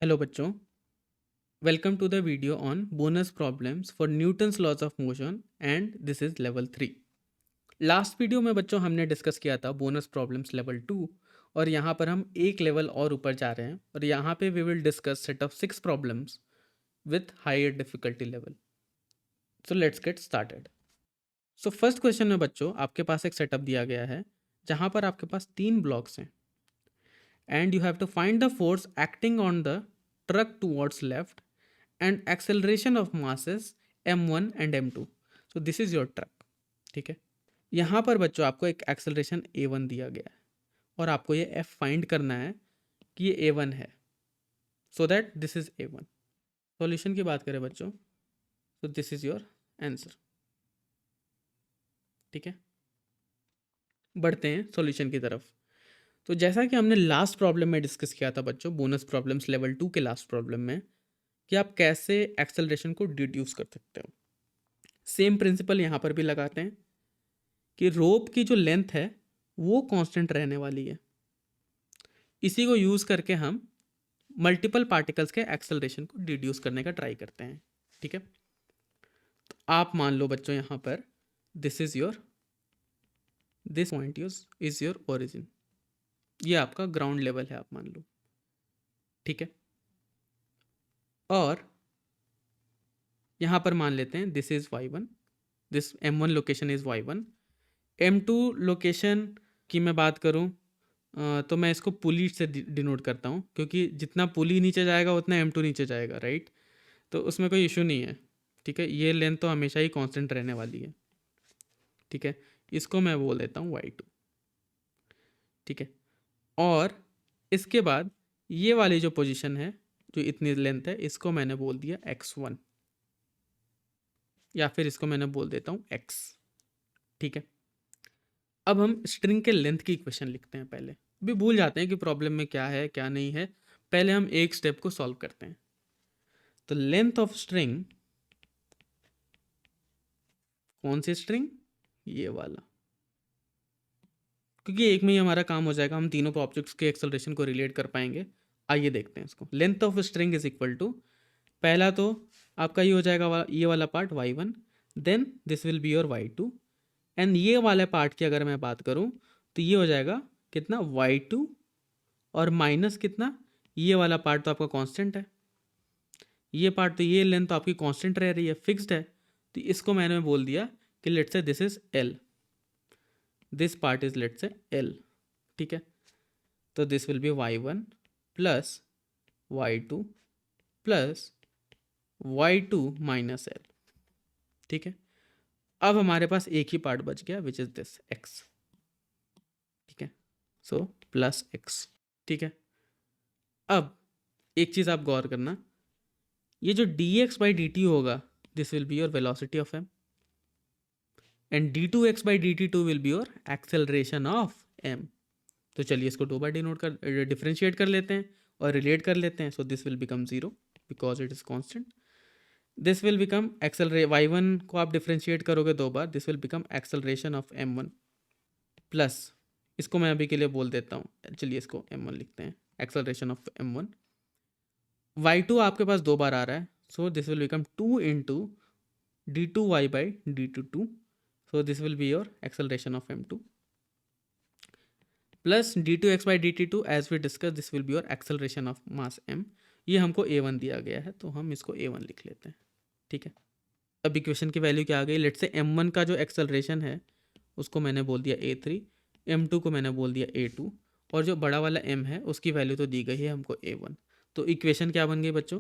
Hello बच्चों, welcome to the video on bonus problems for Newton's laws of motion and this is level 3। Last video में बच्चों हमने discuss किया था bonus problems level 2 और यहाँ पर हम एक लेवल और ऊपर जा रहे हैं और यहाँ पे we will discuss set of 6 problems with higher difficulty level. So let's get started. So first question में बच्चों आपके पास एक सेटअप दिया गया है जहाँ पर आपके पास 3 ब्लॉक्स हैं and you have to find the force acting on the truck towards left and acceleration of masses m1 and m2. So this is your truck. ठीक है, यहाँ पर बच्चों आपको एक एक्सेलरेशन a1 दिया गया है और आपको ये f फाइंड करना है कि ये a1 है, so that this is a1। Solution की बात करें बच्चों तो दिस इज योर आंसर। ठीक है, बढ़ते हैं सॉल्यूशन की तरफ। तो जैसा कि हमने लास्ट प्रॉब्लम में डिस्कस किया था बच्चों, बोनस प्रॉब्लम्स लेवल 2 के लास्ट प्रॉब्लम में, कि आप कैसे एक्सेलरेशन को डिड्यूस कर सकते हो। सेम प्रिंसिपल यहाँ पर भी लगाते हैं कि रोप की जो लेंथ है वो कांस्टेंट रहने वाली है। इसी को यूज़ करके हम मल्टीपल पार्टिकल्स के एक्सेलरेशन को डिड्यूस करने का ट्राई करते हैं। ठीक है, तो आप मान लो बच्चों यहाँ पर this is your, this point is your origin, ये आपका ग्राउंड लेवल है, आप मान लो। ठीक है, और यहाँ पर मान लेते हैं this is y1, this m1 location is y1। m2 location की मैं बात करूँ तो मैं इसको पुली से डिनोट करता हूँ, क्योंकि जितना पुली नीचे जाएगा उतना m2 नीचे जाएगा, राइट। तो उसमें कोई इशू नहीं है। ठीक है, ये लेंथ तो हमेशा ही कांस्टेंट रहने वाली है। ठीक है, इसको मैं बोल देता हूँ y2। ठीक है, और इसके बाद ये वाली जो पोजीशन है, जो इतनी लेंथ है, इसको मैंने बोल दिया x1, या फिर इसको मैंने बोल देता हूँ x। ठीक है, अब हम स्ट्रिंग के लेंथ की इक्वेशन लिखते हैं। पहले अभी भूल जाते हैं कि प्रॉब्लम में क्या है क्या नहीं है, पहले हम एक स्टेप को सॉल्व करते हैं। तो लेंथ ऑफ स्ट्रिंग, कौन सी स्ट्रिंग, ये वाला, क्योंकि एक में ही हमारा काम हो जाएगा, हम तीनों ऑब्जेक्ट्स के एक्सेलरेशन को रिलेट कर पाएंगे। आइए देखते हैं इसको। Length of string is equal to, पहला तो आपका ये हो जाएगा ये वाला part y1, then this will be your y2, and ये वाले पार्ट की अगर मैं बात करूँ तो ये हो जाएगा कितना y2, और माइनस कितना, ये वाला पार्ट तो आपका कांस्टेंट है, ये पार्ट तो ये लेंथ तो आपकी कांस्टेंट रह रही है, फिक्स्ड है। तो इसको मैंने बोल दिया कि let's say this is l, this part is let's say l। ठीक है, तो this will B y1 plus y2 plus y2 minus l। ठीक है, अब हमारे पास एक ही पार्ट बच गया विच इज दिस x। ठीक है, सो प्लस x। ठीक है, अब एक चीज़ आप गौर करना, ये जो dx बाई dt होगा, this will be your velocity of m, and d2x by dt2 will be your acceleration of m। तो चलिए इसको दो बार डिनोट कर, डिफ्रेंशिएट कर लेते हैं और रिलेट कर लेते हैं। So this will become zero because it is constant. This will become एक्सेलरे, y1 को आप डिफ्रेंशिएट करोगे दो बार, this will become acceleration of m1 plus, इसको मैं अभी के लिए बोल देता हूँ, चलिए इसको m1 लिखते हैं, एक्सेलरेशन ऑफ m1। y2 आपके पास दो बार आ रहा है, so this will become 2 into d2y by d22, so this will be your acceleration of m2 plus d2x by dt2, as we discussed this will be your acceleration of mass m। ये हमको a1 दिया गया है तो हम इसको a1 लिख लेते हैं। ठीक है, अब इक्वेशन की वैल्यू क्या आ गई, लेट से m1 का जो एक्सेलरेशन है उसको मैंने बोल दिया a3, m2 को मैंने बोल दिया a2, और जो बड़ा वाला m है उसकी वैल्यू तो दी गई है हमको a1। तो इक्वेशन क्या बन गई बच्चों,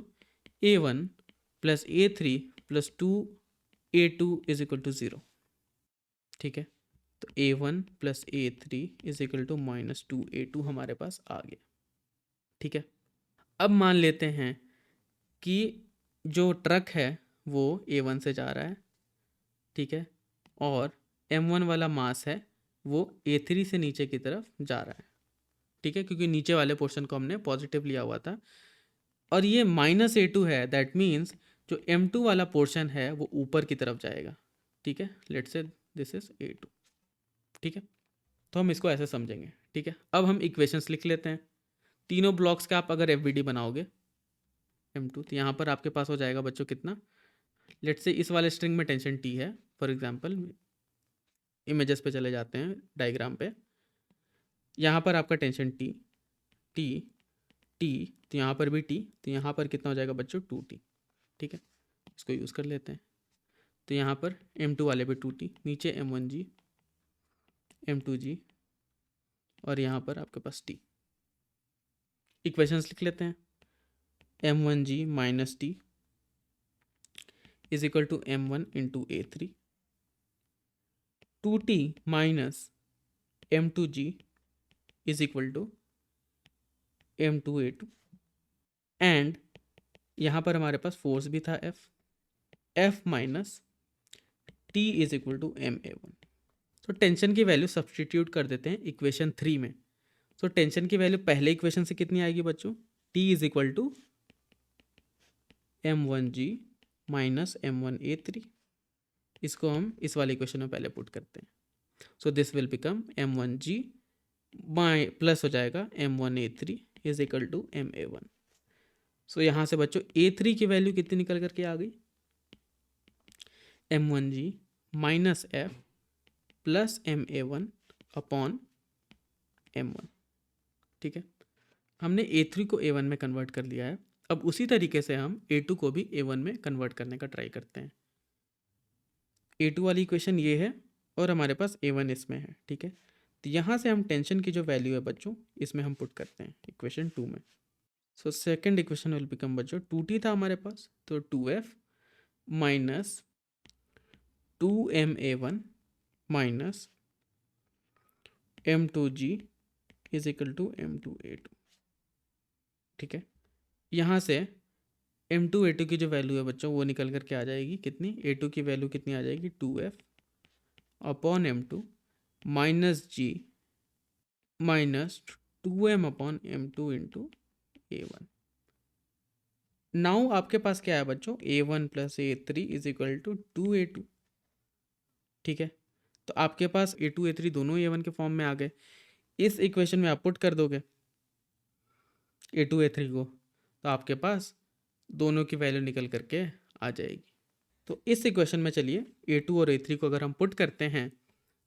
a1 plus a3 plus 2a2 is equal to 0। ठीक है, तो a1 plus a3 is equal to minus 2a2 हमारे पास आ गया। ठीक है, अब मान लेते हैं कि जो ट्रक है वो a1 से जा रहा है। ठीक है, और m1 वाला मास है वो a3 से नीचे की तरफ जा रहा है। ठीक है, क्योंकि नीचे वाले पोर्शन को हमने पॉजिटिव लिया हुआ था, और ये माइनस a2 है, दैट मीन्स जो m2 वाला पोर्शन है वो ऊपर की तरफ जाएगा। ठीक है, let's say this is a2। ठीक है, तो हम इसको ऐसे समझेंगे। ठीक है, अब हम इक्वेशंस लिख लेते हैं। तीनों ब्लॉक्स का आप अगर एफ बनाओगे m2। तो यहाँ पर आपके पास हो जाएगा बच्चों कितना, लेट्स से इस वाले स्ट्रिंग में टेंशन t है, फॉर एग्जांपल इमेजेस पे चले जाते हैं, डायग्राम पे, यहाँ पर आपका टेंशन t t t, तो यहाँ पर भी t, तो यहाँ पर कितना हो जाएगा बच्चों 2t। ठीक है, इसको यूज़ कर लेते हैं। तो यहाँ पर m2 वाले पे 2t, नीचे m1g m2g, और यहाँ पर आपके पास t। इक्वेशंस लिख लेते हैं, m1g minus t is equal to m1 into a3, 2t minus m2g is equal to m2 a2, and यहाँ पर हमारे पास फोर्स भी था f minus t is equal to ma1। तो टेंशन की वैल्यू सब्सटीट्यूट कर देते हैं इक्वेशन 3 में। तो टेंशन की वैल्यू पहले इक्वेशन से कितनी आएगी बच्चों, t is equal to m1g minus m1a3, इसको हम इस वाले इक्वेशन में पहले पुट करते हैं। So this will become m1g plus हो जाएगा m1a3 is equal to ma1। सो यहाँ से बच्चों a3 की वैल्यू कितनी निकल करके आ गई, m1g minus f plus ma1 upon m1। ठीक है, हमने a3 को a1 में कन्वर्ट कर लिया है। अब उसी तरीके से हम a2 को भी a1 में कन्वर्ट करने का ट्राई करते हैं। a2 वाली इक्वेशन ये है और हमारे पास a1 इसमें है। ठीक है, तो यहाँ से हम टेंशन की जो वैल्यू है बच्चों इसमें हम पुट करते हैं इक्वेशन 2 में। So second equation will become बच्चों 2t था हमारे पास, तो 2f minus 2ma1 minus m2g is equal to m2a2। ठीक है, यहाँ से m2a2 की जो वैल्यू है बच्चों वो निकल करके आ जाएगी कितनी, a2 की वैल्यू कितनी आ जाएगी 2f upon m2 minus g minus 2m upon m2 into a1। Now आपके पास क्या है बच्चों, a1 plus a3 is equal to 2a2। ठीक है, तो आपके पास a2 a3 दोनों a1 के फॉर्म में आ गए। इस इक्वेशन में आप पुट कर दोगे a2 a3 को, तो आपके पास दोनों की वैल्यू निकल करके आ जाएगी। तो इस इक्वेशन में चलिए a2 और a3 को अगर हम पुट करते हैं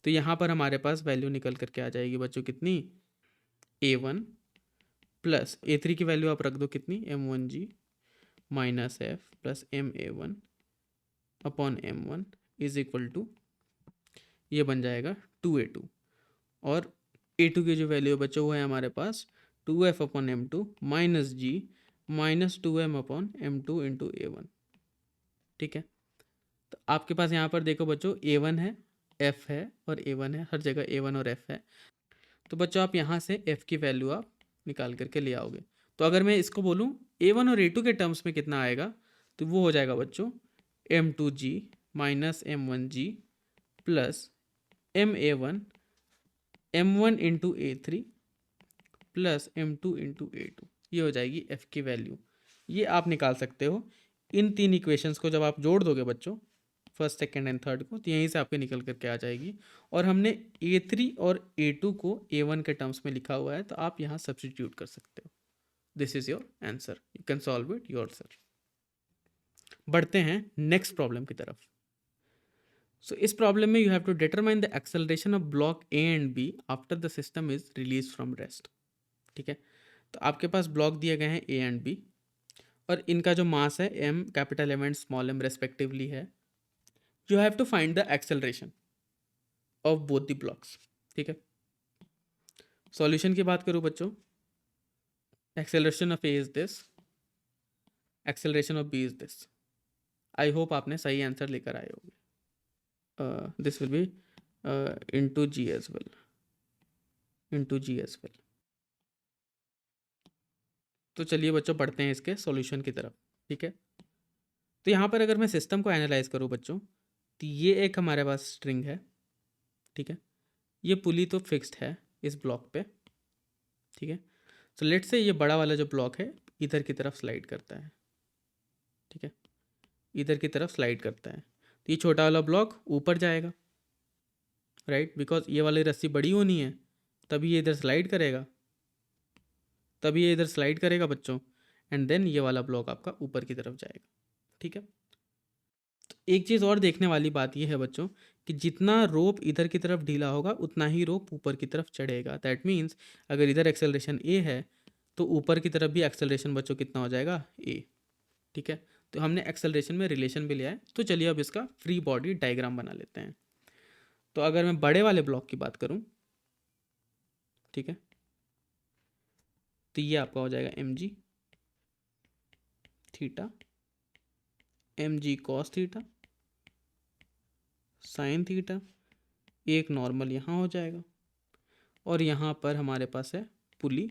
तो यहाँ पर हमारे पास वैल्यू निकल करके आ जाएगी बच्चों कितनी, a1 प्लस a3 की वैल्यू आप रख दो कितनी, m1g minus f plus ma1 upon m1 is equal to, ये बन जाएगा 2a2, और a2 की जो वैल्यू है बच्चों वो है हमारे पास 2f upon m2 minus g minus 2m upon m2 into a1। ठीक है, तो आपके पास यहाँ पर देखो बच्चों a1 है, f है और a1 है, हर जगह a1 और f है। तो बच्चों आप यहाँ से f की वैल्यू आप निकाल करके ले आओगे। तो अगर मैं इसको बोलूँ a1 और a2 के टर्म्स में कितना आएगा, तो वो हो जाएगा बच्चों m2g minus m1g plus ma1 m1 into a3 plus m2 into a2, ये हो जाएगी f की वैल्यू। ये आप निकाल सकते हो इन तीन इक्वेशंस को जब आप जोड़ दोगे बच्चों, फर्स्ट सेकेंड एंड थर्ड को, तो यहीं से आपके निकल करके आ जाएगी। और हमने a3 और a2 को a1 के टर्म्स में लिखा हुआ है, तो आप यहाँ सब्सटीट्यूट कर सकते हो। This is your answer, you can solve it yourself. बढ़ते हैं नेक्स्ट प्रॉब्लम की तरफ। सो इस प्रॉब्लम में you have to determine the acceleration of block A and B after the system is release from rest. ठीक है, तो आपके पास ब्लॉक दिए गए हैं ए एंड बी और इनका जो मास है m capital M and small m respectively है। You have to find the acceleration of both the blocks. ठीक है, सॉल्यूशन की बात करूं बच्चों, acceleration of A is this, acceleration of B is this. I hope आपने सही आंसर लेकर आए होंगे। This will be into G as well, into G as well. तो चलिए बच्चों बढ़ते हैं इसके सॉल्यूशन की तरफ। ठीक है, तो यहाँ पर अगर मैं सिस्टम को एनालाइज करूँ बच्चों, तो ये एक हमारे पास स्ट्रिंग है। ठीक है, ये पुली तो फिक्स्ड है इस ब्लॉक पे। ठीक है, सो लेट्स से ये बड़ा वाला जो ब्लॉक है इधर की तरफ स्लाइड करता है। ठीक है, इधर की तरफ स्लाइड करता है, तो ये छोटा वाला ब्लॉक ऊपर जाएगा, राइट, बिकॉज ये वाली रस्सी बड़ी होनी है, तभी ये इधर स्लाइड करेगा, तभी ये इधर स्लाइड करेगा बच्चों। एंड देन ये वाला ब्लॉक आपका ऊपर की तरफ जाएगा। ठीक है, तो एक चीज़ और देखने वाली बात ये है बच्चों कि जितना रोप इधर की तरफ ढीला होगा उतना ही रोप ऊपर की तरफ चढ़ेगा। दैट मीन्स अगर इधर एक्सेलरेशन ए है तो ऊपर की तरफ भी एक्सेलरेशन बच्चों कितना हो जाएगा, ए। ठीक है, तो हमने एक्सेलरेशन में रिलेशन भी लिया है। तो चलिए अब इसका फ्री बॉडी डायग्राम बना लेते हैं। तो अगर मैं बड़े वाले ब्लॉक की बात करूं, ठीक है, तो ये आपका हो जाएगा एम जी थीटा, एम जी कॉस थीटा, साइन थीटा, एक नॉर्मल यहाँ हो जाएगा और यहाँ पर हमारे पास है पुली,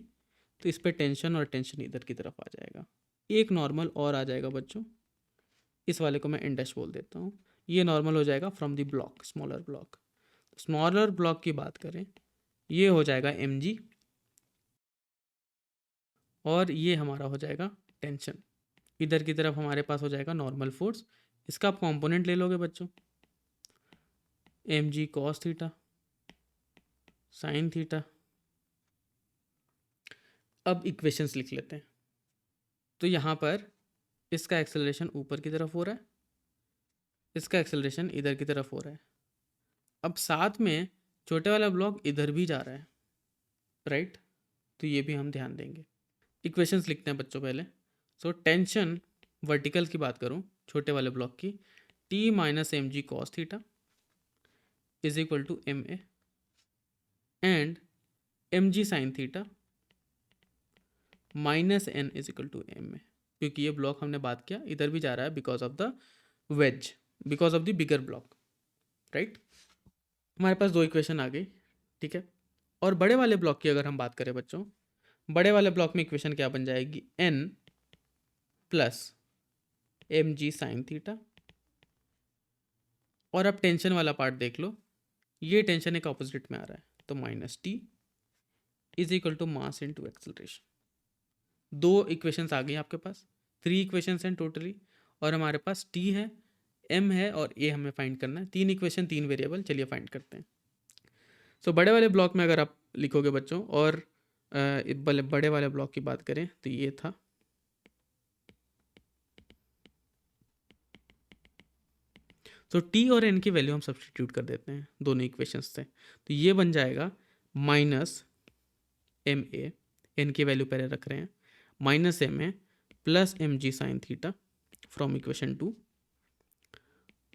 तो इस पर टेंशन और टेंशन इधर की तरफ आ जाएगा। एक नॉर्मल और आ जाएगा बच्चों, इस वाले को मैं एन डैश बोल देता हूँ। ये नॉर्मल हो जाएगा from the block, smaller block. Smaller block की बात करें, ये हो जाएगा एम जी और ये हमारा हो जाएगा टेंशन। इधर की तरफ हमारे पास हो जाएगा नॉर्मल फोर्स। इसका आप कॉम्पोनेंट ले लोगे बच्चों, एम जी कॉस थीटा, साइन थीटा। अब इक्वेशंस लिख लेते हैं। तो यहाँ पर इसका एक्सेलरेशन ऊपर की तरफ हो रहा है, इसका एक्सेलरेशन इधर की तरफ हो रहा है। अब साथ में छोटे वाला ब्लॉक इधर भी जा रहा है, राइट, तो ये भी हम ध्यान देंगे। इक्वेशंस लिखते हैं बच्चों पहले। सो टेंशन वर्टिकल की बात करूँ छोटे वाले ब्लॉक की, T minus M G cos theta is equal to M a and m ji sine theta minus N is equal to M a, क्योंकि ये ब्लॉक हमने बात किया इधर भी जा रहा है because of the ways, because of the bigger block, right. हमारे पास दो इक्वेशन आ गई। ठीक है, और बड़े वाले ब्लॉक की अगर हम बात करें बच्चों, बड़े वाले ब्लॉक में इक्वेशन क्या बन जाएगी, N plus M G sine theta. और अब टेंशन वाला पार्ट देख लो, ये टेंशन एक ऑपोजिट में आ रहा है, तो minus T is equal to mass into acceleration. दो इक्वेशंस आ गई आपके पास, 3 इक्वेशंस हैं टोटली, और हमारे पास टी है, एम है और ए हमें फाइंड करना है। 3 इक्वेशन 3 वेरिएबल, चलिए फाइंड करते हैं। सो बड़े वाले ब्लॉक में अगर आप लिखोगे बच्चों, और बड़े वाले ब्लॉक की बात करें तो ये था, तो टी और एन की वैल्यू हम सब्सटीट्यूट कर देते हैं दोनों इक्वेशंस से, तो ये बन जाएगा माइनस एम ए, एन की वैल्यू पहले रख रहे हैं, minus M A plus M G sine theta from equation 2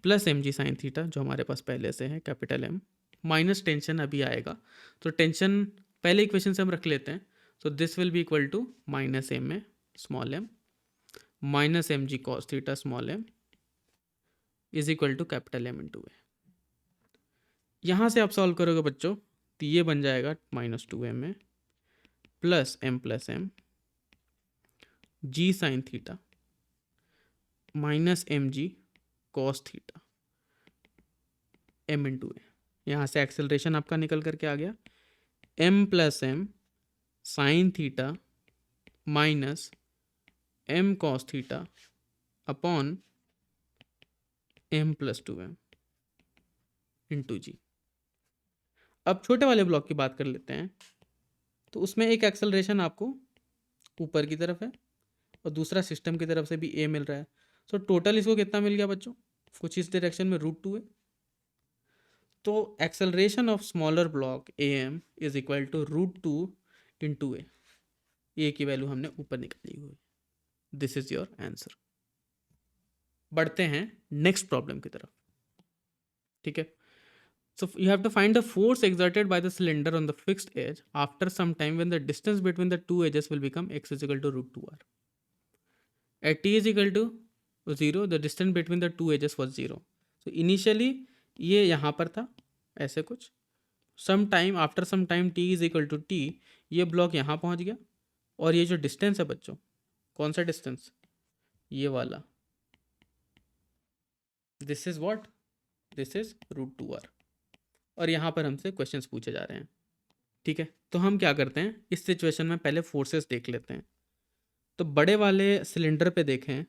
plus M G sine theta जो हमारे पास पहले से है कैपिटल एम, माइनस टेंशन अभी आएगा, तो टेंशन पहले इक्वेशन से हम रख लेते हैं। So this will be equal to minus M A small M minus M G cos theta small M is equal to capital M into A. यहाँ से आप सॉल्व करोगे बच्चों तो ये बन जाएगा minus two M A plus M G sine theta minus M G cos theta M into A. यहाँ से एक्सेलरेशन आपका निकल करके आ गया M plus M sine theta minus M cos theta upon M plus two M into G. अब छोटे वाले ब्लॉक की बात कर लेते हैं, तो उसमें एक एक्सेलरेशन आपको ऊपर की तरफ है और दूसरा सिस्टम की तरफ से भी ए मिल रहा है। सो टोटल इसको कितना मिल गया बच्चों, कुछ इस डायरेक्शन में √2 है। तो acceleration of smaller block A M is equal to √2 into A की वैल्यू हमने ऊपर निकाली हुई। This is your answer. बढ़ते हैं नेक्स्ट प्रॉब्लम की तरफ। ठीक है, so you have to find the force exerted by the cylinder on the fixed edge after some time when the distance between the two edges will become x is equal to √2r. At t is equal to 0 the distance between the two edges was 0. So initially ये यहाँ पर था ऐसे कुछ, some time after some time t is equal to T, ये block यहाँ पहुँच गया और ये जो डिस्टेंस है बच्चों, कौन सा डिस्टेंस, ये वाला, this is what, this is √2r। और यहाँ पर हमसे क्वेश्चंस पूछे जा रहे हैं। ठीक है, तो हम क्या करते हैं इस सिचुएशन में, पहले फोर्सेस देख लेते हैं। तो बड़े वाले सिलेंडर पे देखें,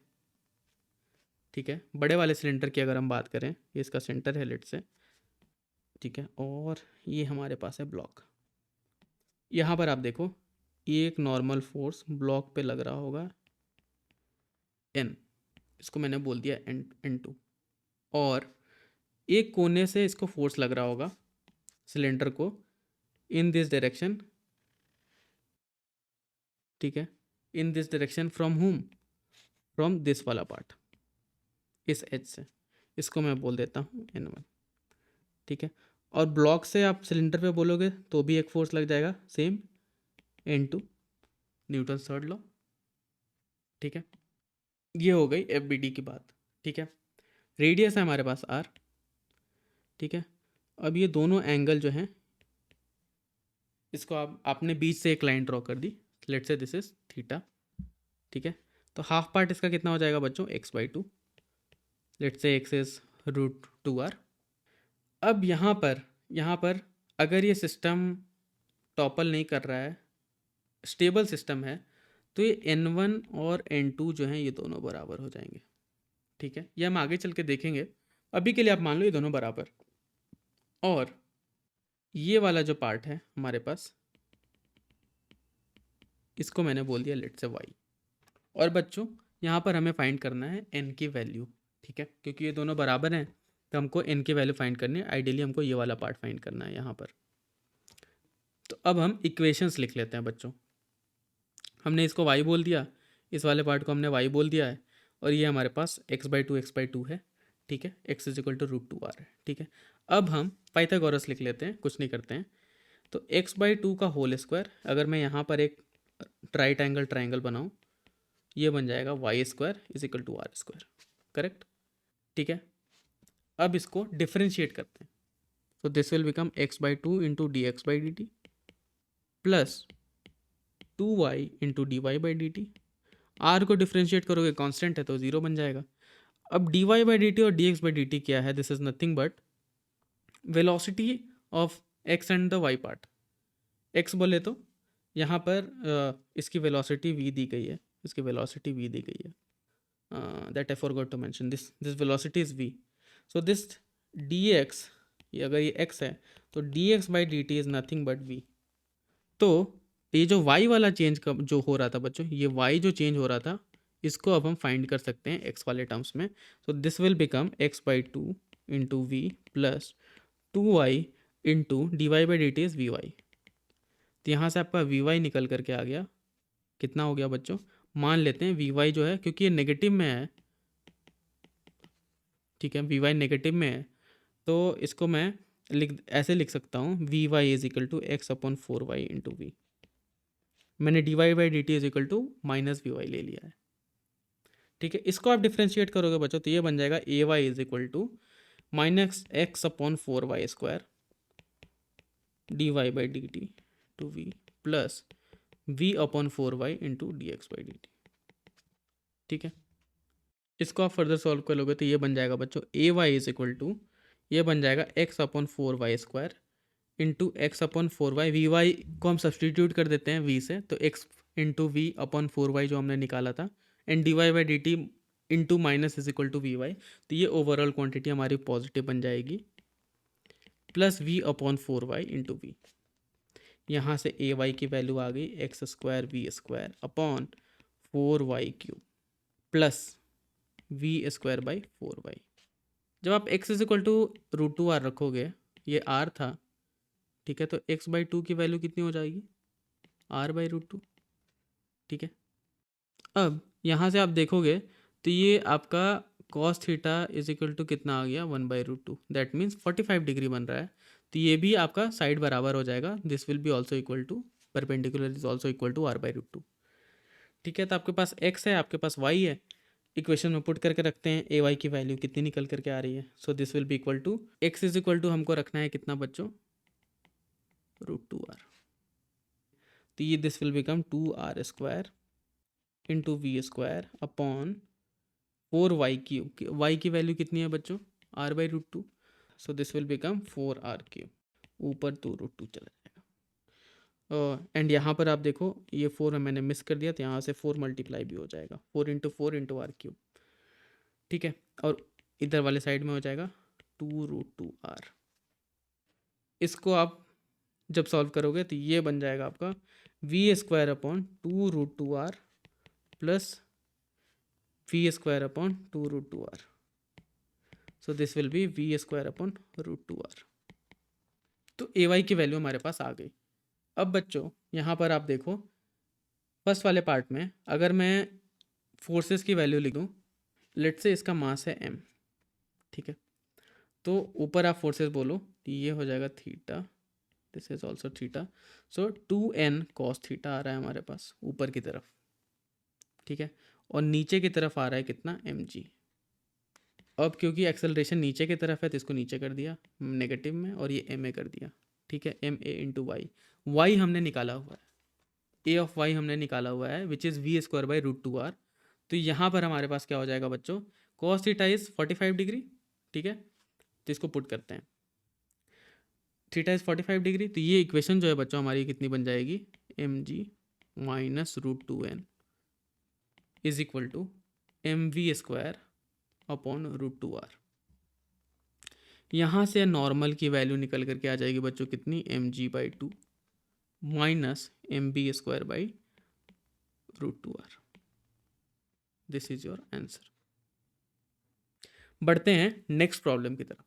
ठीक है, बड़े वाले सिलेंडर की अगर हम बात करें, ये इसका सेंटर है लेट से, ठीक है, और ये हमारे पास है ब्लॉक। यहाँ पर आप देखो ये एक नॉर्मल फोर्स ब्लॉक पे लग रहा होगा n, इसको मैंने बोल दिया n2, और एक कोने से इसको फोर्स लग रहा होगा सिलेंडर को इन दिस डायरेक्शन, ठीक है, इन दिस डायरेक्शन फ्रॉम हुम, फ्रॉम दिस वाला पार्ट, इस एज से, इसको मैं बोल देता हूँ n1, ठीक है। और ब्लॉक से आप सिलेंडर पे बोलोगे तो भी एक फोर्स लग जाएगा same, n2, Newton third law, ठीक है। ये हो गई एफ बी डी की बात, ठीक है। रेडियस है हमारे पास r, ठीक है। अब ये दोनों एंगल जो हैं, इसको आपने बीच से एक लाइन ड्रॉ कर दी, let's say this is theta, ठीक है। तो हाफ पार्ट इसका कितना हो जाएगा बच्चों, x/2, let's say x is √2r। अब यहाँ पर अगर ये सिस्टम टॉपल नहीं कर रहा है, स्टेबल सिस्टम है, तो ये n1 और n2 जो हैं ये दोनों बराबर हो जाएंगे, ठीक है। ये हम आगे चल के देखेंगे, अभी के लिए आप मान लो ये दोनों बराबर। और ये वाला जो पार्ट है हमारे पास, इसको मैंने बोल दिया लेट्स से y। और बच्चों यहाँ पर हमें फाइंड करना है n की वैल्यू, ठीक है, क्योंकि ये दोनों बराबर हैं तो हमको n की वैल्यू फाइंड करनी है। आइडियली हमको ये वाला पार्ट फाइंड करना है यहाँ पर। तो अब हम इक्वेशंस लिख लेते हैं बच्चों। हमने इसको y बोल दिया, इस वाले पार्ट को हमने y बोल दिया है, और ये हमारे पास x/2 है, ठीक है, x is equal to √2r है, ठीक है। अब हम पाइथागोरस लिख लेते हैं, कुछ नहीं करते हैं। तो x/2 का होल स्क्वायर, अगर मैं यहाँ पर एक राइट एंगल ट्राइंगल बनाऊँ, ये बन जाएगा y² is equal to r², correct, ठीक है। अब इसको डिफ्रेंशिएट करते हैं, तो this will become x/2 into dx/dt plus 2y into dy/dt। r को डिफ्रेंशिएट करोगे कांस्टेंट है तो 0 बन जाएगा। अब dy/dt और dx/dt क्या है, this is nothing but velocity of x and the y part. x बोले तो यहाँ पर इसकी वेलोसिटी v दी गई है, इसकी वेलोसिटी v दी गई है, that I forgot to mention, this velocity is v। So this dx, ये अगर ये x है तो dx/dt is nothing but v। तो ये जो y वाला चेंज का जो हो रहा था बच्चों, ये y जो चेंज हो रहा था, इसको अब हम फाइंड कर सकते हैं x वाले टर्म्स में। So this will become x/2 into v plus 2y into dy/dt is vy। तो यहाँ से आपका vy निकल करके आ गया, कितना हो गया बच्चों, मान लेते हैं vy जो है, क्योंकि ये नेगेटिव में है, ठीक है, vy नेगेटिव में है, तो इसको मैं ऐसे लिख सकता हूँ, vy is equal to x/4y into v. मैंने dy/dt is equal to minus vy ले लिया है, ठीक है। इसको आप डिफ्रेंशिएट करोगे बच्चों तो ये बन जाएगा ay is equal to minus x/4y² dy/dt to v plus v/4y into dx/dt, ठीक है। इसको आप फर्दर सॉल्व कर लोगे तो ये बन जाएगा बच्चों ay इज इक्वल टू, ये बन जाएगा x/4y² इंटू x/4y, vy को हम सब्सटीट्यूट कर देते हैं v से, तो x इंटू v/4y जो हमने निकाला था, and dy/dt into minus is equal to vy, तो ये ओवरऑल क्वांटिटी हमारी पॉजिटिव बन जाएगी, प्लस v/4y इंटू वी। यहाँ से ay की वैल्यू आ गई x² v² upon 4y³ plus v²/4y। जब आप x is equal to √2r रखोगे, ये r था, ठीक है, तो x/2 की वैल्यू कितनी हो जाएगी, r/√2, ठीक है। अब यहाँ से आप देखोगे तो ये आपका cos theta is equal to कितना आ गया, 1/√2, दैट मीन्स 45 डिग्री बन रहा है। तो ये भी आपका साइड बराबर हो जाएगा, this will be also equal to, perpendicular is also equal to r/√2, ठीक है। तो आपके पास x है, आपके पास y है, इक्वेशन में पुट करके रखते हैं, ए वाई की वैल्यू कितनी निकल करके आ रही है। So this will be equal to, x is equal to हमको रखना है कितना बच्चों, √2r। तो ये this will become 2r² into v² upon 4y³। y की वैल्यू कितनी है बच्चों, r/√2, so this will become 4r³, ऊपर तो √2 चला जाएगा। एंड यहाँ पर आप देखो ये 4 मैंने मिस कर दिया, तो यहाँ से 4 मल्टीप्लाई भी हो जाएगा, 4 इंटू 4 इंटू r³, ठीक है। और इधर वाले साइड में हो जाएगा 2√2r। इसको आप जब सॉल्व करोगे तो ये बन जाएगा आपका v² upon 2√2r plus v square upon 2√2r. So this will be v square upon √2r. तो ए वाई की वैल्यू हमारे पास आ गई. अब बच्चों यहाँ पर आप देखो, फर्स्ट वाले पार्ट में अगर मैं फोर्सेस की वैल्यू लिख दूँ, लेट से इसका मास है m, ठीक है. तो ऊपर आप फोर्सेस बोलो तो ये हो जाएगा theta, this is also theta. So 2n cos theta आ रहा है हमारे पास ऊपर की तरफ, ठीक है. और नीचे की तरफ आ रहा है कितना, mg. अब क्योंकि एक्सेलरेशन नीचे की तरफ है तो इसको नीचे कर दिया नेगेटिव में, और ये ma कर दिया, ठीक है. ma इंटू वाई, वाई हमने निकाला हुआ है, ए ऑफ वाई हमने निकाला हुआ है which is v square by √2r. तो यहाँ पर हमारे पास क्या हो जाएगा बच्चों, cos थीटा इज़ 45 डिग्री, ठीक है. तो इसको पुट करते हैं, थीटा इज़ 45 डिग्री. तो ये इक्वेशन जो है बच्चों हमारी कितनी बन जाएगी, mg minus √2n is equal to mv square upon √2r. यहाँ से नॉर्मल की वैल्यू निकल करके आ जाएगी बच्चों कितनी, mg/2 minus mb square by √2r. This is your answer. बढ़ते हैं नेक्स्ट प्रॉब्लम की तरफ.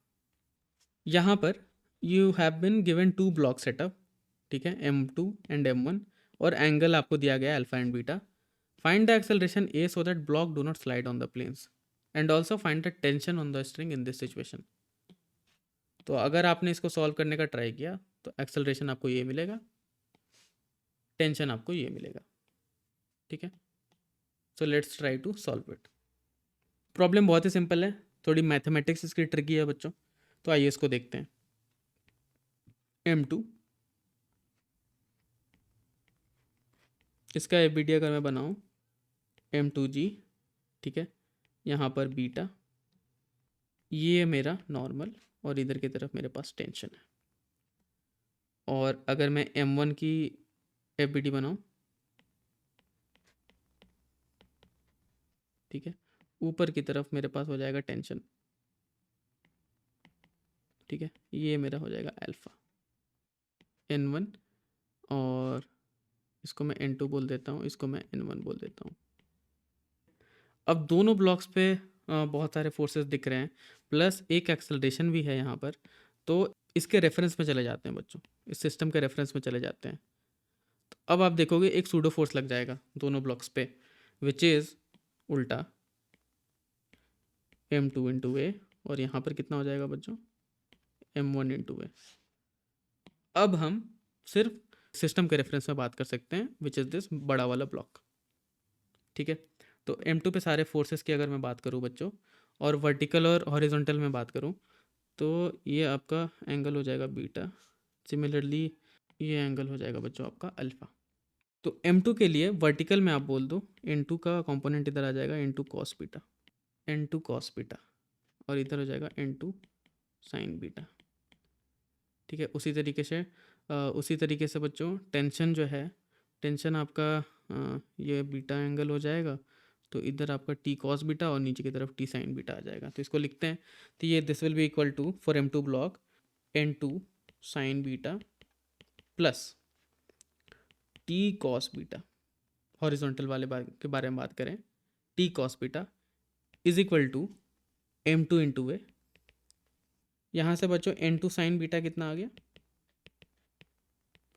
यहाँ पर you have been given 2 block setup, ठीक है, m2 एंड m1, और एंगल आपको दिया गया alpha and beta. Find the acceleration a so that block do not slide on the planes, and also find the tension on the string in this situation. तो अगर आपने इसको solve करने का ट्राई किया तो एक्सेलरेशन आपको ये मिलेगा, टेंशन आपको ये मिलेगा, ठीक है. So let's try to solve it. Problem बहुत ही सिंपल है, थोड़ी मैथमेटिक्स इसकी ट्रिकी है बच्चों. तो आइए इसको देखते हैं. m2, इसका एबीडी अगर मैं बनाऊं m2g, ठीक है. यहाँ पर बीटा, ये मेरा नॉर्मल, और इधर की तरफ मेरे पास टेंशन है. और अगर मैं m1 की एबीडी बनाऊं, ठीक है, ऊपर की तरफ मेरे पास हो जाएगा टेंशन, ठीक है. ये मेरा हो जाएगा अल्फा n1, और इसको मैं n2 बोल देता हूँ, इसको मैं n1 बोल देता हूँ. अब दोनों ब्लॉक्स पे बहुत सारे फोर्सेस दिख रहे हैं, प्लस एक एक्सेलरेशन भी है यहाँ पर. तो इसके रेफरेंस में चले जाते हैं बच्चों, इस सिस्टम के रेफरेंस में चले जाते हैं. तो अब आप देखोगे एक सूडो फोर्स लग जाएगा दोनों ब्लॉक्स पे, विच इज़ उल्टा m2 इंटू ए, और यहाँ पर कितना हो जाएगा बच्चों, m1 इंटू ए. अब हम सिर्फ सिस्टम के रेफरेंस में बात कर सकते हैं, विच इज़ दिस बड़ा वाला ब्लॉक, ठीक है. तो m2 पे सारे फोर्सेस की अगर मैं बात करूँ बच्चों, और वर्टिकल और हॉरिजॉन्टल में बात करूँ, तो ये आपका एंगल हो जाएगा बीटा. सिमिलरली ये एंगल हो जाएगा बच्चों आपका अल्फ़ा. तो m2 के लिए वर्टिकल में आप बोल दो, n2 का कंपोनेंट इधर आ जाएगा n2 cos beta, n2 cos beta, और इधर हो जाएगा n2 sin बीटा, ठीक है. उसी तरीके से बच्चों टेंशन जो है, टेंशन आपका ये बीटा एंगल हो जाएगा, तो इधर आपका टी कॉस बीटा और नीचे की तरफ टी साइन बीटा आ जाएगा. तो इसको लिखते हैं, तो ये this will be equal to for m2 block n2 sine beta plus T cos beta, horizontal वाले के बारे में बात करें, T cos beta is equal to m2 into A. यहाँ से बच्चों n2 साइन बीटा कितना आ गया,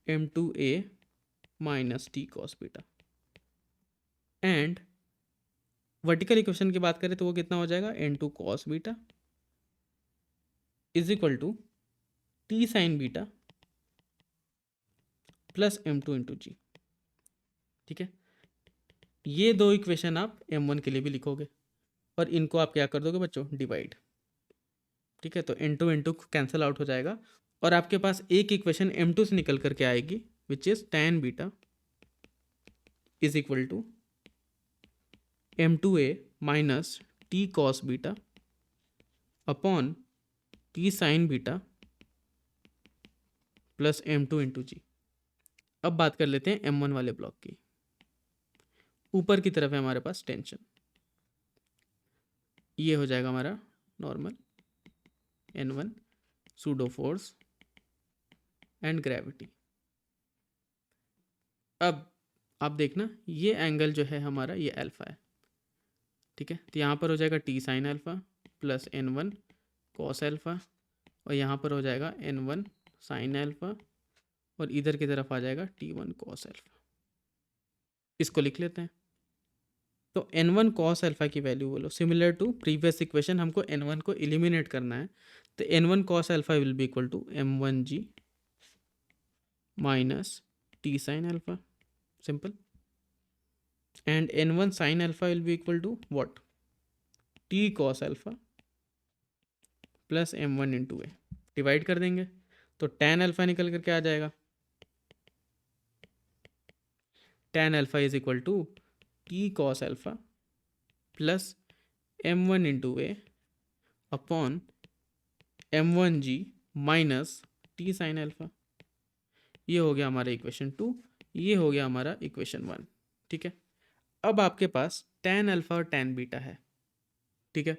m2a minus T cos beta. And vertical equation की बात करें तो वो कितना हो जाएगा, n2 cos beta is equal to T sine beta plus m2 into G, ठीक है. ये दो इक्वेशन आप m1 के लिए भी लिखोगे, और इनको आप क्या कर दोगे बच्चों, डिवाइड, ठीक है. तो n2 इंटू कैंसिल आउट हो जाएगा, और आपके पास एक इक्वेशन m2 से निकल करके आएगी, which is tan beta is equal to m2a minus T cos beta upon T sine beta plus m2 into G. अब बात कर लेते हैं m1 वाले ब्लॉक की. ऊपर की तरफ है हमारे पास टेंशन, ये हो जाएगा हमारा normal n1 pseudo force and gravity. अब आप देखना ये एंगल जो है हमारा ये अल्फा है, ठीक है। तो यहाँ पर हो जाएगा T sine alpha plus n1 cos alpha, और यहाँ पर हो जाएगा n1 साइन अल्फ़ा, और इधर की तरफ आ जाएगा t1 कॉस अल्फ़ा। इसको लिख लेते हैं। तो n1 कॉस अल्फ़ा की वैल्यू बोलो, सिमिलर टू प्रीवियस इक्वेशन हमको n1 को एलिमिनेट करना है। तो n1 cos alpha will be equal to m1g minus T sine alpha, simple, and n1 sine alpha will be equal to what, T cos alpha plus m1 into a. Divide कर देंगे तो tan alpha निकल करके आ जाएगा, tan alpha is equal to T cos alpha plus m1 into a upon m1g minus T sine alpha. ये हो गया हमारा इक्वेशन 2, ये हो गया हमारा इक्वेशन 1। ठीक है। अब आपके पास tan अल्फ़ा और tan बीटा है। ठीक है।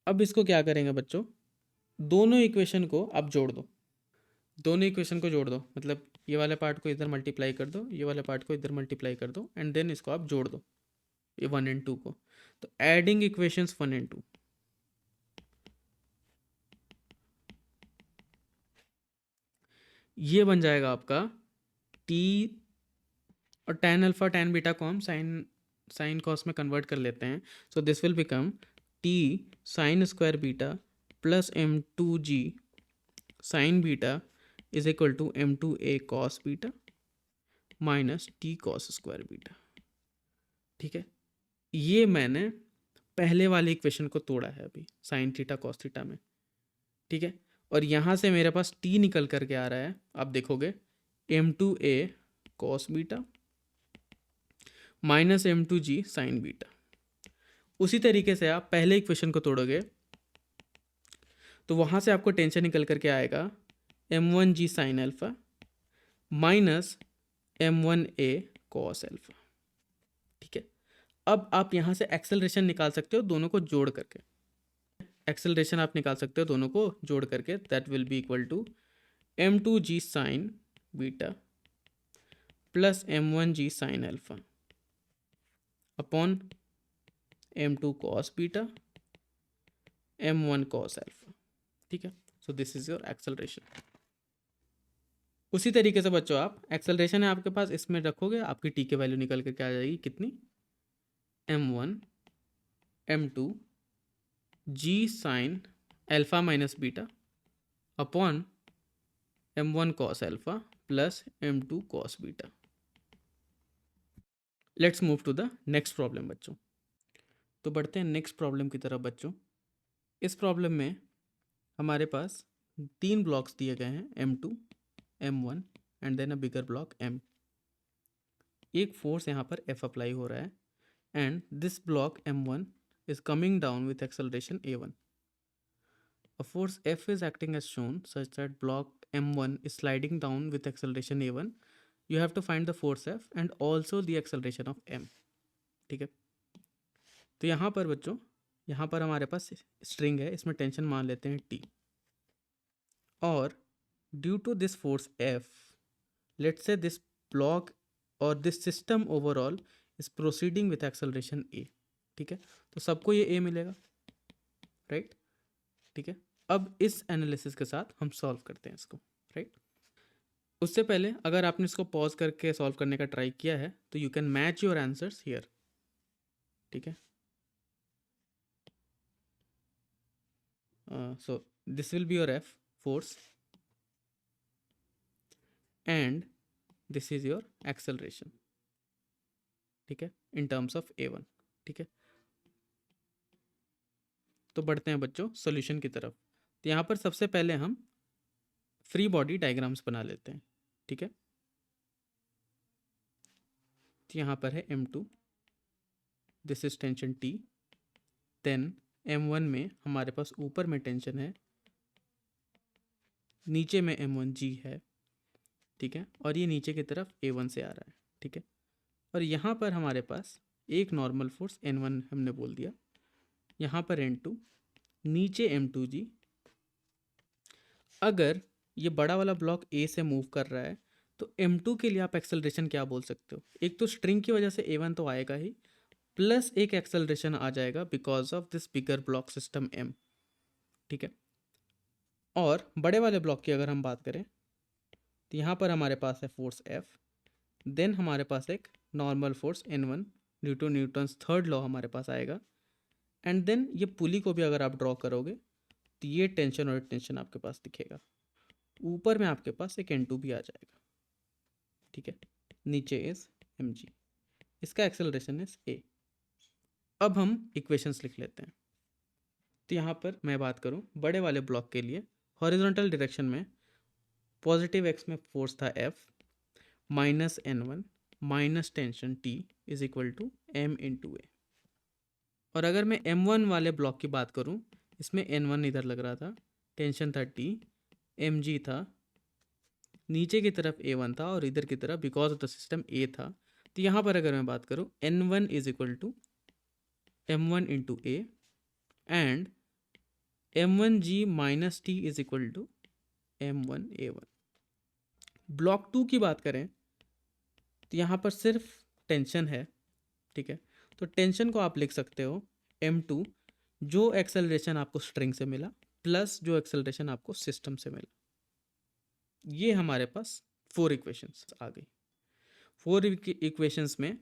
अब इसको क्या करेंगे बच्चों, दोनों इक्वेशन को आप जोड़ दो, दोनों इक्वेशन को जोड़ दो, मतलब ये वाले पार्ट को इधर मल्टीप्लाई कर दो, ये वाले पार्ट को इधर मल्टीप्लाई कर दो, एंड देन इसको आप जोड़ दो, ये 1 एंड 2 को। तो एडिंग इक्वेशंस 1 एंड 2, ये बन जाएगा आपका टी, और tan अल्फ़ा tan बीटा को हम साइन कॉस में कन्वर्ट कर लेते हैं। So this will become T sine square beta plus m2g sine beta is equal to m2a cos beta minus T cos square beta. ठीक है। ये मैंने पहले वाले इक्वेशन को तोड़ा है अभी साइन थीटा कॉस थीटा में। ठीक है। और यहाँ से मेरे पास टी निकल करके आ रहा है, आप देखोगे m2a cos beta minus m2g sine beta. उसी तरीके से आप पहले इक्वेशन को तोड़ोगे तो वहाँ से आपको टेंशन निकल करके आएगा m1g sine alpha minus m1a cos alpha. ठीक है। अब आप यहाँ से एक्सेलरेशन निकाल सकते हो दोनों को जोड़ करके, एक्सेलरेशन आप निकाल सकते हो दोनों को जोड़ करके, that will be equal to m2g sine beta plus m1g sine alpha upon m2 cos beta m1 cos alpha. ठीक है। So this is your acceleration. उसी तरीके से बच्चों आप एक्सेलरेशन है आपके पास, इसमें रखोगे आपकी टी की वैल्यू निकल करके आ जाएगी कितनी, m1 m2 g sine alpha minus beta upon m1 cos alpha plus m2 cos beta. Let's move to the next problem बच्चों। तो बढ़ते हैं नेक्स्ट प्रॉब्लम की तरफ बच्चों। इस प्रॉब्लम में हमारे पास 3 ब्लॉक्स दिए गए हैं, m2 m1 and then a bigger block m। एक फोर्स यहाँ पर F अप्लाई हो रहा है and this block m1 is coming down with acceleration a1. A force F is acting as shown such that block m1 is sliding down with acceleration a1. You have to find the force F and also the acceleration of m. ठीक है। तो यहाँ पर बच्चों, यहाँ पर हमारे पास string है, इसमें टेंशन मान लेते हैं T, और due to this force F, let's say this block और this system overall is proceeding with acceleration a। ठीक है। तो सबको ये a मिलेगा, राइट। ठीक है। अब इस एनालिसिस के साथ हम सॉल्व करते हैं इसको, राइट। उससे पहले अगर आपने इसको पॉज करके सॉल्व करने का ट्राई किया है तो you can match your answers here. ठीक है। So this will be your F force and this is your acceleration. ठीक है, इन टर्म्स ऑफ a1। ठीक है। तो बढ़ते हैं बच्चों सॉल्यूशन की तरफ। तो यहाँ पर सबसे पहले हम फ्री बॉडी डायग्राम्स बना लेते हैं। ठीक है। तो यहाँ पर है m2, this is tension T, then m1 में हमारे पास ऊपर में टेंशन है, नीचे में m1g है। ठीक है। और ये नीचे की तरफ a1 से आ रहा है। ठीक है। और यहाँ पर हमारे पास एक नॉर्मल फोर्स n1 हमने बोल दिया, यहाँ पर n2, नीचे m2g। अगर ये बड़ा वाला ब्लॉक A से मूव कर रहा है तो m2 के लिए आप एक्सेलरेशन क्या बोल सकते हो, एक तो स्ट्रिंग की वजह से a1 तो आएगा ही, प्लस एक एक्सेलरेशन आ जाएगा because of this bigger block system M, ठीक है। और बड़े वाले ब्लॉक की अगर हम बात करें तो यहाँ पर हमारे पास है फोर्स एफ, देन हमारे पास एक normal force N1 due to Newton's third law हमारे पास आएगा, एंड देन ये पुली को भी अगर आप ड्रॉ करोगे तो ये टेंशन और टेंशन आपके पास दिखेगा। ऊपर में आपके पास एक N2 भी आ जाएगा, ठीक है। नीचे इज mg, इसका एक्सेलरेशन इज a। अब हम इक्वेशंस लिख लेते हैं। तो यहाँ पर मैं बात करूँ बड़े वाले ब्लॉक के लिए, हॉरिजॉन्टल डायरेक्शन में पॉजिटिव एक्स में फोर्स था F minus N1 minus tension T is equal to m into A. और अगर मैं M1 वाले ब्लॉक की बात करूं, इसमें N1 इधर लग रहा था, टेंशन था T, mg था, नीचे की तरफ A1 था और इधर की तरफ because of the system A था। तो यहाँ पर अगर मैं बात करूं N1 is equal to M1 into a and M1g minus T is equal to M1A1। Block 2 की बात करें तो यहाँ पर सिर्फ टेंशन है, ठीक है। तो टेंशन को आप लिख सकते हो M2, जो एक्सेलरेशन आपको स्ट्रिंग से मिला प्लस जो एक्सेलरेशन आपको सिस्टम से मिला। ये हमारे पास 4 इक्वेशंस आ गई। 4 इक्वेशंस में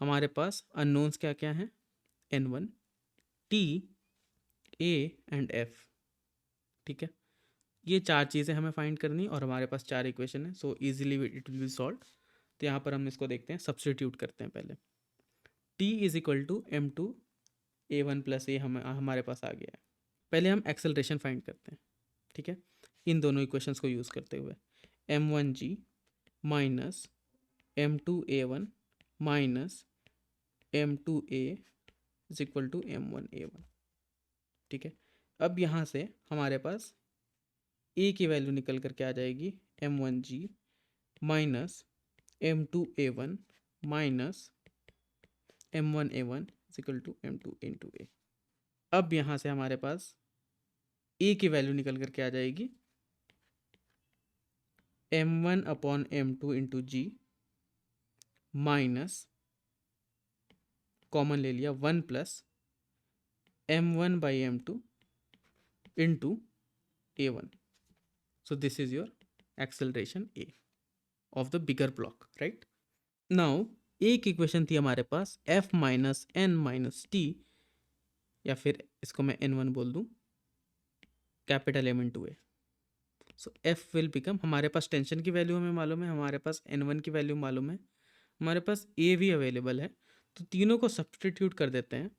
हमारे पास अननोन्स क्या क्या हैं, N1, T, A and F, ठीक है। ये 4 चीज़ें हमें फाइंड करनी और हमारे पास 4 इक्वेशन है, so easily it will be solve. तो यहाँ पर हम इसको देखते हैं, सब्स्टिट्यूट करते हैं पहले। T is equal to M2A1 plus A हमारे पास आ गया है। पहले हम एक्सेलरेशन फाइंड करते हैं, ठीक है, इन दोनों इक्वेशंस को यूज़ करते हुए। M1g minus M2A1 minus M2A is equal to M1A1, ठीक है। अब यहाँ से हमारे पास A की वैल्यू निकल करके आ जाएगी M1g minus M2A1 minus M1A1 is equal to M2 into A. अब यहाँ से हमारे पास A की वैल्यू निकल करके आ जाएगी M1 upon M2 into G minus, common ले लिया, 1 plus M1 by M2 into A1। So this is your acceleration A of the bigger block, right. Now एक इक्वेशन थी हमारे पास F minus N minus T, या फिर इसको मैं N1 बोल दूँ, capital M into A. So F will become, हमारे पास टेंशन की वैल्यू हमें मालूम है, हमारे पास N1 की वैल्यू मालूम है, हमारे पास A भी अवेलेबल है, तो तीनों को सब्स्टिट्यूट कर देते हैं।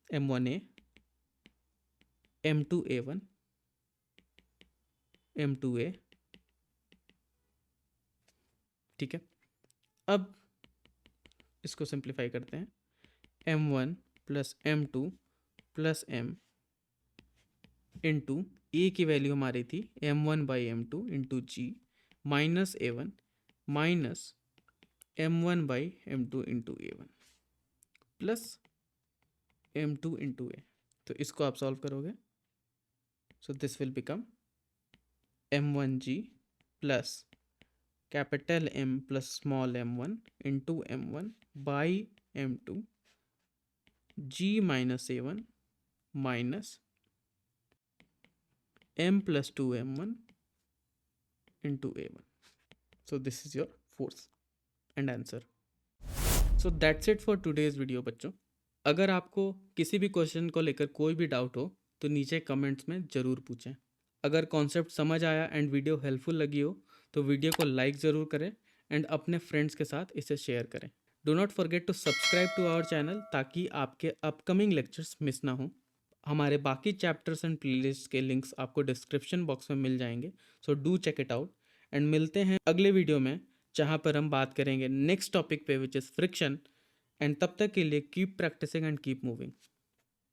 M1A, M2A1, M2A, ठीक है। अब इसको सिंप्लीफाई करते हैं, M1 plus M2 plus M into A की वैल्यू हमारी थी M1 by M2 into G minus A1 minus M1 by M2 into A1 plus M2 into A. तो इसको आप सॉल्व करोगे, so this will become M1g plus capital M plus small m1 into M1 by M2 g minus A1 minus M plus 2M1 into A1. So this is your force and answer. So that's it for today's video बच्चों। अगर आपको किसी भी question को लेकर कोई भी doubt हो तो नीचे कमेंट्स में ज़रूर पूछें। अगर कॉन्सेप्ट समझ आया एंड वीडियो हेल्पफुल लगी हो तो वीडियो को लाइक ज़रूर करें एंड अपने फ्रेंड्स के साथ इसे शेयर करें। Do not forget to subscribe to our channel ताकि आपके अपकमिंग लेक्चर्स मिस ना हो। हमारे बाकी चैप्टर्स एंड प्लेलिस्ट के लिंक्स आपको डिस्क्रिप्शन बॉक्स में मिल जाएंगे, so do check it out. And मिलते हैं अगले वीडियो में जहाँ पर हम बात करेंगे नेक्स्ट टॉपिक पे विच इज़ फ्रिक्शन। एंड तब तक के लिए keep practicing and keep moving.